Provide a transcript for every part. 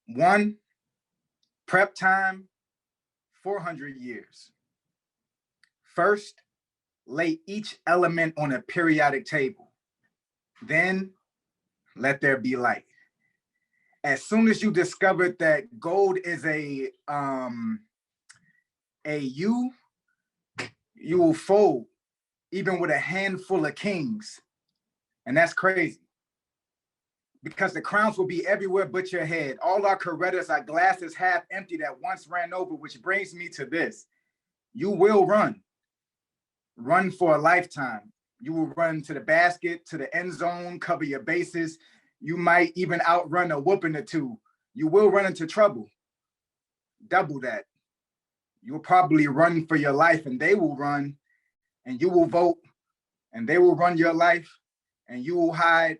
One, prep time, 400 years. First, lay each element on a periodic table. Then, let there be light. As soon as you discovered that gold is a U, you will fold even with a handful of kings. And that's crazy. Because the crowns will be everywhere but your head. All our Corettas are glasses half empty that once ran over, which brings me to this. You will run. Run for a lifetime. You will run to the basket, to the end zone, cover your bases. You might even outrun a whooping or two. You will run into trouble. Double that. You'll probably run for your life, and they will run, and you will vote, and they will run your life, and you will hide,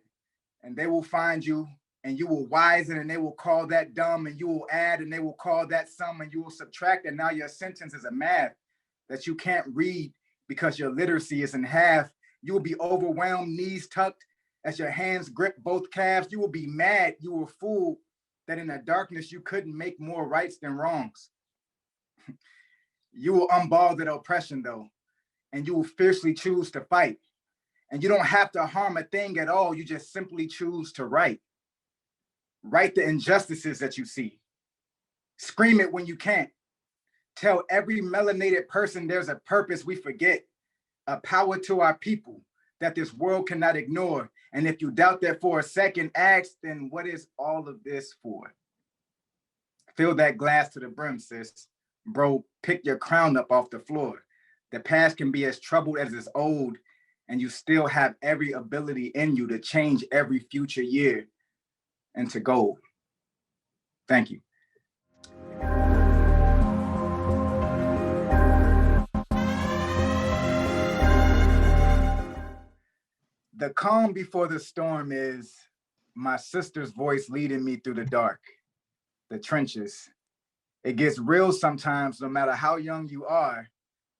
and they will find you, and you will wisen, and they will call that dumb, and you will add, and they will call that sum, and you will subtract, and now your sentence is a math that you can't read because your literacy is in half. You will be overwhelmed, knees tucked, as your hands grip both calves. You will be mad, you were fooled that in the darkness you couldn't make more rights than wrongs. You will unball that oppression though, and you will fiercely choose to fight. And you don't have to harm a thing at all. You just simply choose to write. Write the injustices that you see. Scream it when you can't. Tell every melanated person there's a purpose we forget, a power to our people that this world cannot ignore. And if you doubt that for a second, ask, then what is all of this for? Fill that glass to the brim, sis. Bro, pick your crown up off the floor. The past can be as troubled as it's old, and you still have every ability in you to change every future year into gold. Thank you. The calm before the storm is my sister's voice leading me through the dark, the trenches. It gets real sometimes, no matter how young you are.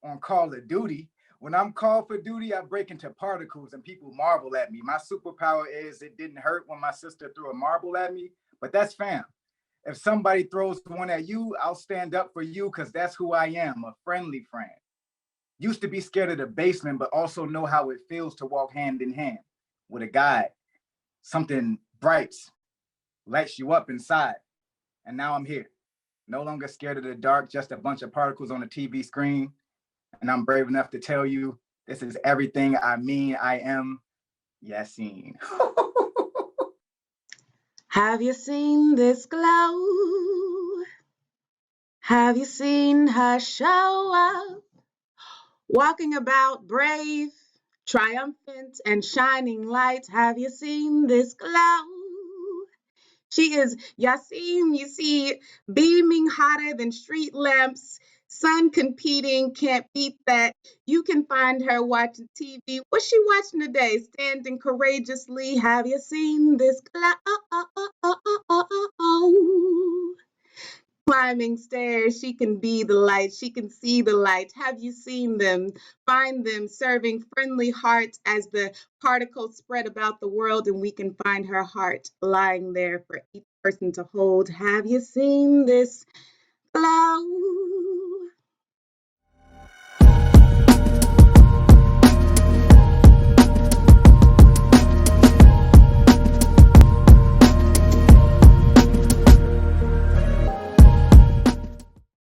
On call of duty, when I'm called for duty, I break into particles and people marvel at me. My superpower is it didn't hurt when my sister threw a marble at me, but that's fam. If somebody throws one at you, I'll stand up for you because that's who I am, a friendly friend. Used to be scared of the basement, but also know how it feels to walk hand in hand with a guide. Something bright lights you up inside. And now I'm here. No longer scared of the dark, just a bunch of particles on a TV screen. And I'm brave enough to tell you, this is everything I mean I am, Yassine. Have you seen this glow? Have you seen her show up? Walking about brave, triumphant, and shining light. Have you seen this glow? She is Yassine, you see, beaming hotter than street lamps. Sun competing, can't beat that. You can find her watching TV. What's she watching today? Standing courageously. Have you seen this glow? Climbing stairs, she can be the light, she can see the light. Have you seen them? Find them serving friendly hearts as the particles spread about the world, and we can find her heart lying there for each person to hold. Have you seen this glow?